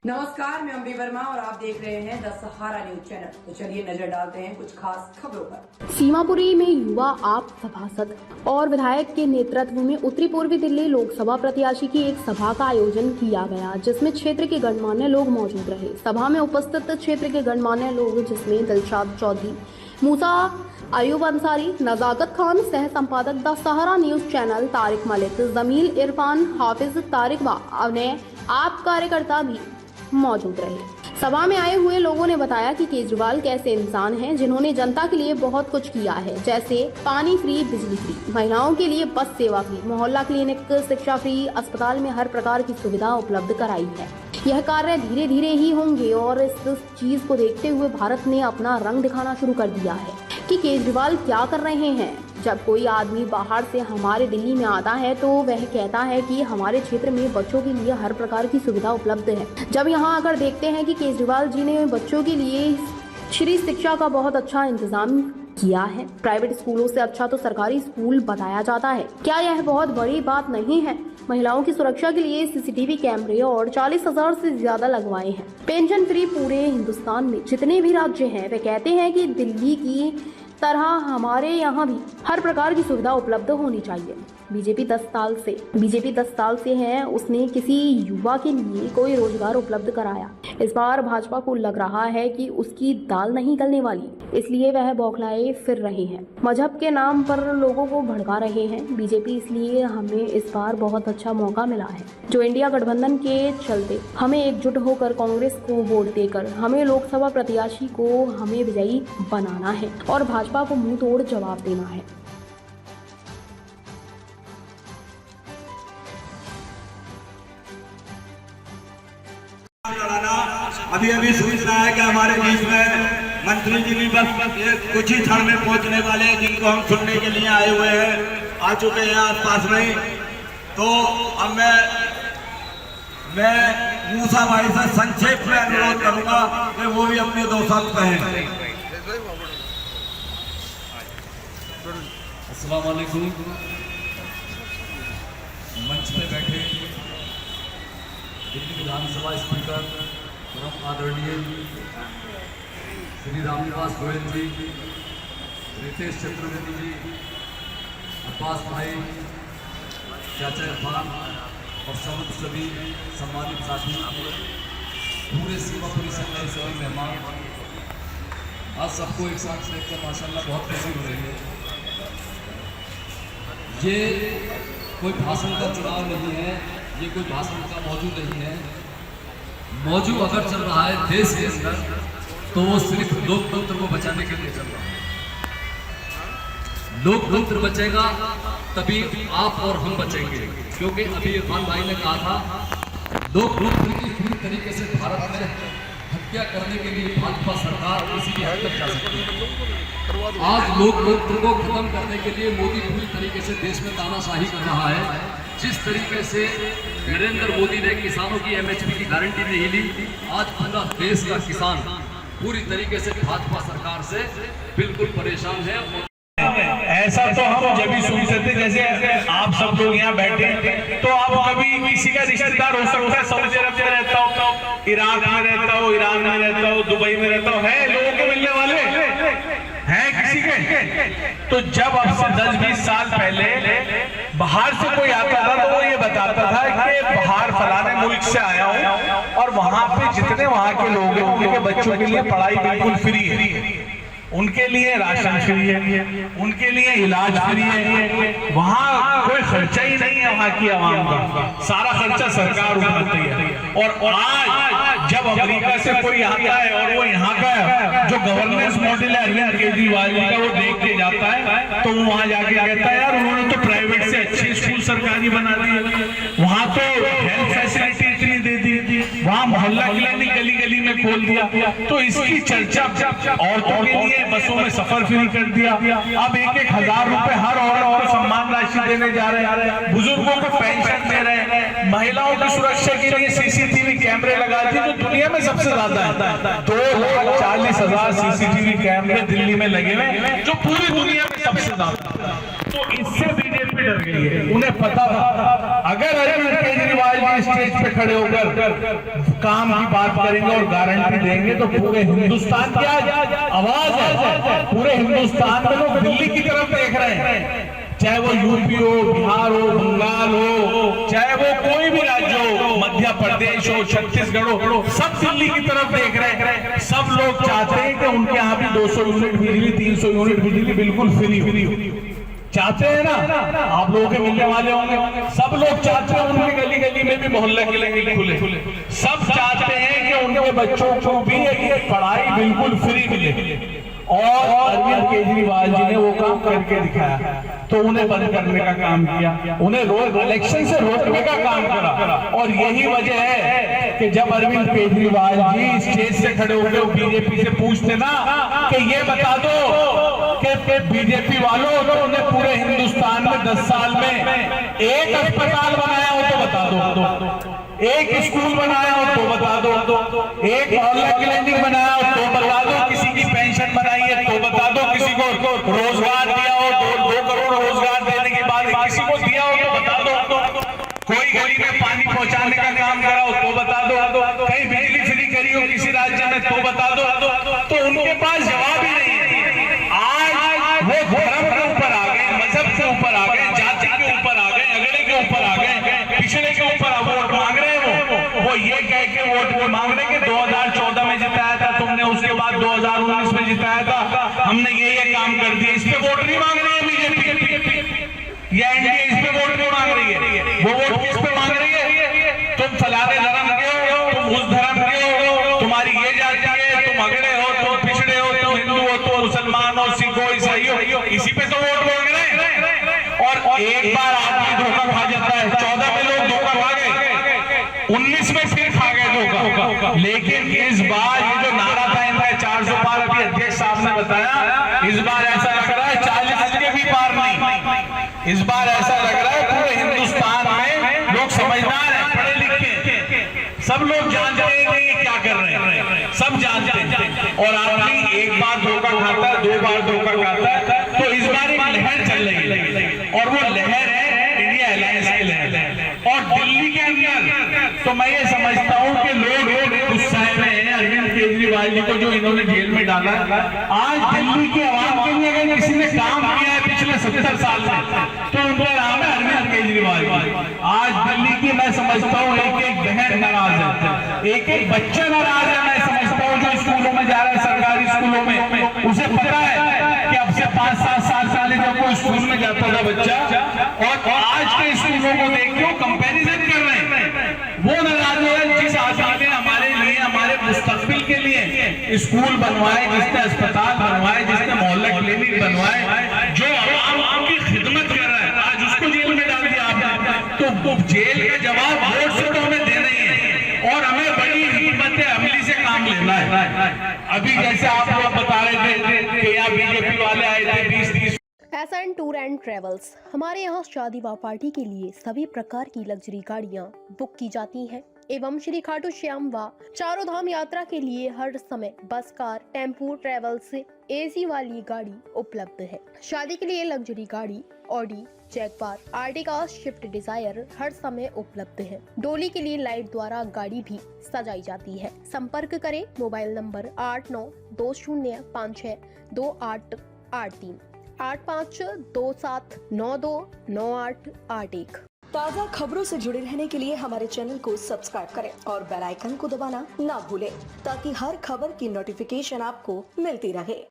नमस्कार, मैं अम्बी वर्मा और आप देख रहे हैं द सहारा न्यूज चैनल। तो चलिए नजर डालते हैं कुछ खास खबरों पर। सीमापुरी में युवा आप सभासद और विधायक के नेतृत्व में उत्तरी पूर्वी दिल्ली लोकसभा प्रत्याशी की एक सभा का आयोजन किया गया, जिसमें क्षेत्र के गणमान्य लोग मौजूद रहे। सभा में उपस्थित क्षेत्र के गणमान्य लोग जिसमें दिलशाद चौधरी, मूसा अयूब अंसारी, नजाकत खान, सह संपादक the Sahara news channel Tariq Malik, Jamil Irfan, Hafiz Tariq व अन्य आप कार्यकर्ता भी मौजूद रहे। सभा में आए हुए लोगों ने बताया कि केजरीवाल कैसे इंसान हैं जिन्होंने जनता के लिए बहुत कुछ किया है, जैसे पानी फ्री, बिजली फ्री, महिलाओं के लिए बस सेवा फ्री, मोहल्ला क्लिनिक, शिक्षा फ्री, अस्पताल में हर प्रकार की सुविधा उपलब्ध कराई है। यह कार्य धीरे धीरे ही होंगे और इस चीज को देखते हुए भारत ने अपना रंग दिखाना शुरू कर दिया है कि केजरीवाल क्या कर रहे हैं। जब कोई आदमी बाहर से हमारे दिल्ली में आता है तो वह कहता है कि हमारे क्षेत्र में बच्चों के लिए हर प्रकार की सुविधा उपलब्ध है। जब यहाँ आकर देखते हैं कि केजरीवाल जी ने बच्चों के लिए श्री शिक्षा का बहुत अच्छा इंतजाम किया है, प्राइवेट स्कूलों से अच्छा तो सरकारी स्कूल बताया जाता है। क्या यह बहुत बड़ी बात नहीं है? महिलाओं की सुरक्षा के लिए सीसीटीवी कैमरे और 40,000 से ज्यादा लगवाए हैं। पेंशन फ्री पूरे हिंदुस्तान में जितने भी राज्य हैं, वे कहते हैं कि दिल्ली की तरह हमारे यहाँ भी हर प्रकार की सुविधा उपलब्ध होनी चाहिए। बीजेपी 10 साल से है, उसने किसी युवा के लिए कोई रोजगार उपलब्ध कराया। इस बार भाजपा को लग रहा है कि उसकी दाल नहीं गलने वाली, इसलिए वह बौखलाए फिर रहे हैं, मजहब के नाम पर लोगों को भड़का रहे हैं। बीजेपी इसलिए हमें इस बार बहुत अच्छा मौका मिला है, जो इंडिया गठबंधन के चलते हमें एकजुट होकर कांग्रेस को वोट देकर हमें लोकसभा प्रत्याशी को हमें विजयी बनाना है और भाजपा को मुंह तोड़ जवाब देना है। अभी सूचना है कि हमारे बीच में मंत्री जी भी बस कुछ ही क्षण में पहुंचने वाले हैं, जिनको हम सुनने के लिए आए हुए हैं, आ चुके हैं आसपास में। तो अब मैं मूसा भाई से संक्षेप में अनुरोध करूंगा कि वो भी अपने 2 शब्द कहें। अस्सलाम वालेकुम। मंच पे बैठे दिल्ली विधानसभा स्पीकर परम आदरणीय श्री रामनिवास गोयल जी, रितेश चतुर्वेदी जी, अब्बास भाई, चाचा इरफान और सभी सम्मानित साथी, पूरे सीमापुरी से आए सभी मेहमान, आज सबको एक साथ देखकर माशाल्लाह बहुत खुशी हो रही है। ये कोई भाषण का चुनाव नहीं है, ये कोई भाषण का मौजू नहीं है। मौजू अगर चल रहा है देश के अंदर तो वो सिर्फ लोकतंत्र को बचाने के लिए चल रहा है। लोकतंत्र बचेगा तभी आप और हम बचेंगे, क्योंकि अभी इरफान भाई ने कहा था लोकतंत्र की पूरी तरीके से भारत में हत्या करने के लिए भाजपा सरकार किसी भी हद तक जा सकती है। आज लोकतंत्र को खत्म करने के लिए मोदी पूरी तरीके से देश में तानाशाही कर रहा है। जिस तरीके से नरेंद्र मोदी ने किसानों की एमएसपी की गारंटी नहीं ली, आज पूरा देश का किसान पूरी तरीके से भाजपा सरकार से बिल्कुल परेशान है। ऐसा तो हम जब भी सुन सकते, जैसे आप सब लोग यहाँ बैठे, तो आप कभी किसी का रिश्तेदार हो सकता है, सऊदी अरब में रहता हो, इराक में रहता हो, ईरान में रहता हो, दुबई में रहता हो, है लोगों के मिलने वाले हैं किसी के? तो जब अब से 10-20 साल पहले बाहर से कोई आता था तो वो ये बताता था कि बाहर फलाने मुल्क से आया हूँ और वहां पे जितने वहां के लोग हैं उनके बच्चों के लिए पढ़ाई बिल्कुल फ्री है, उनके लिए राशन फ्री है, उनके लिए इलाज फ्री है, वहाँ कोई खर्चा ही नहीं है, वहाँ की आवाम का सारा खर्चा सरकार उठाती है। और आज जब अमेरिका से कोई आता है और वो यहाँ का जो गवर्नेंस मॉडल है अरविंद केजरीवाल जी का, वो देख के जाता है तो वो वहाँ जाके कहता है यार उन्होंने तो प्राइवेट से अच्छे स्कूल सरकारी बना दिए, वहाँ तो हेल्थ फैसिलिटी इतनी दे दी, वहाँ मोहल्ला क्लिनिक गली गली में खोल दिया। तो इसकी चर्चा औरतों के लिए बसों में सफर फ्री कर दिया, अब 1,000 रुपए हर औरत को सम्मान राशि देने जा रहे हैं, बुजुर्गों को पेंशन दे रहे हैं, महिलाओं की सुरक्षा के लिए सीसीटीवी कैमरे लगा दिए जो दुनिया में सबसे ज्यादा है। 2,40,000 सीसीटीवी कैमरे दिल्ली में लगे हुए जो पूरी दुनिया में सबसे ज्यादा। तो इससे बीजेपी कर गई है। उन्हें पता था अगर अरविंद केजरीवाल जी स्टेज पे खड़े होकर काम की बात करेंगे और गारंटी देंगे तो पूरे हिंदुस्तान की आज आवाज है, पूरे हिंदुस्तान में लोग दिल्ली की तरफ देख रहे हैं, चाहे वो यूपी हो, बिहार हो, बंगाल हो, चाहे वो कोई भी राज्य हो, मध्य प्रदेश हो, छत्तीसगढ़ हो, सब दिल्ली की तरफ देख रहे हैं। सब लोग चाहते हैं कि उनके यहाँ भी 200 यूनिट बिजली, 300 यूनिट बिजली बिल्कुल फ्री हो। चाहते हैं ना, आप लोगों के मिलने वाले होंगे, सब लोग चाहते हैं उनके गली गली में भी मोहल्ले खुले, सब चाहते हैं कि उनके बच्चों को भी पढ़ाई बिल्कुल फ्री मिले। और अरविंद केजरीवाल जी ने वो काम करके दिखाया, तो उन्हें बंद करने का काम किया, उन्हें इलेक्शन से रोकने का काम करा। और यही वजह है कि जब अरविंद केजरीवाल जी स्टेज से खड़े होकर बीजेपी से पूछते ना कि ये बता दो कि बीजेपी वालों तो उन्हें पूरे हिंदुस्तान में 10 साल में एक अस्पताल बनाया हो तो बता दो, एक स्कूल बनाया हो तो बता दो, एक मोहल्ला क्लिनिक बनाया हो तो बता दो, किसी की पेंशन बनाई है तो बता दो, किसी को रोजगार दिया हो, 2 करोड़ रोजगार देने के बाद किसी को दिया हो तो बता दो, कोई गली में पानी पहुंचाने का काम करा हो तो बता दो, कहीं बिजली फ्री करी हो किसी राज्य में तो बता दो। तो उनके पास जवाब ही नहीं है। आज वो धर्म के ऊपर आ गए, मजहब के ऊपर आ गए, जाति के ऊपर आ गए, अगड़े के ऊपर आ गए, पिछड़े के ऊपर वोट मांग रहे हैं। वो ये कह के वोट मांग रहे कि 2014 में जिताया था तुमने, उसके बाद 2019 में जिताया था, हमने ये काम कर दिया। इस पे वोट नहीं मांग रही है बीजेपी या एनडीए, इस पे वोट नहीं मांग रही है। वो वोट किस पे मांग रही है? तुम फलाने धर्म के हो, तुम उस धर्म के हो, तुम्हारी ये जाति है, तुम अगड़े हो, तुम पिछड़े हो, तुम हिंदू हो, तुम मुसलमान हो, सिख हो, ईसाई हो, इसी पे तो वोट मांग रहे हैं। और एक बार आदमी धोखा खा जाता है, 14 में लोग धोखा खा गए, 19 में फिर खा गए धोखा। लेकिन इस बार ये जो नारा था इनका 400 पार, अभी अध्यक्ष साहब ने बताया, इस बार ऐसा लग रहा है 40 के भी पार नहीं। इस बार ऐसा लग रहा है पूरे हिंदुस्तान में लोग समझदार हैं, पढ़े लिखे, सब लोग जानते हैं कि ये क्या कर रहे हैं, सब जानते हैं। और आदमी एक बार धोखा खाता है, 2 बार धोखा खाता है, तो इस बार एक लहर चल रही है, और वो लहर है इंडिया अलायंस की लहर। और दिल्ली के अंदर तो मैं ये समझता हूँ कि लोग गुस्साए में हैं अरविंद केजरीवाल जी को जो इन्होंने जेल में डाला। आज दिल्ली की आवाम के लिए अगर किसी ने काम किया है पिछले 70 साल में तो उनका नाम है अरविंद केजरीवाल। आज दिल्ली की मैं समझता हूँ एक बहन नाराज है, एक बच्चा नाराज है। मैं समझता हूँ जो स्कूलों में जा रहा है, सरकारी स्कूलों में, उसे पता है कि अब से 5-7 साल पहले जब वो स्कूल में जाता था बच्चा, और आज के स्कूलों को देख के कंपैरिजन कर रहे हैं, वो नाराज है जिस आदमी ने हमारे लिए, हमारे मुस्तकबिल के लिए स्कूल बनवाए, जिसने अस्पताल बनवाए, जिसने मोहल्ला क्लिनिक बनवाए, जो आवाम की खिदमत कर रहा है, आज उसको जेल में डाल दिया आपने। तो जेल का जवाब वोट से तो हमें देना ही है, और हमें बड़ी हिम्मत अमली से काम लेना है। अभी जैसे आप लोग बता रहे थे कि यहाँ बीजेपी वाले आए थे 20-30। SN टूर एंड ट्रेवल्स, हमारे यहाँ शादी व पार्टी के लिए सभी प्रकार की लग्जरी गाड़ियाँ बुक की जाती हैं एवं श्री खाटू श्याम व चारों धाम यात्रा के लिए हर समय बस, कार, टेम्पू, ट्रेवल्स से AC वाली गाड़ी उपलब्ध है। शादी के लिए लग्जरी गाड़ी Audi, Jaguar, Ertiga, Swift Dzire हर समय उपलब्ध है। डोली के लिए लाइट द्वारा गाड़ी भी सजाई जाती है। संपर्क करें मोबाइल नंबर 8920562883 8527929881। ताज़ा खबरों से जुड़े रहने के लिए हमारे चैनल को सब्सक्राइब करें और बेल आइकन को दबाना ना भूलें ताकि हर खबर की नोटिफिकेशन आपको मिलती रहे।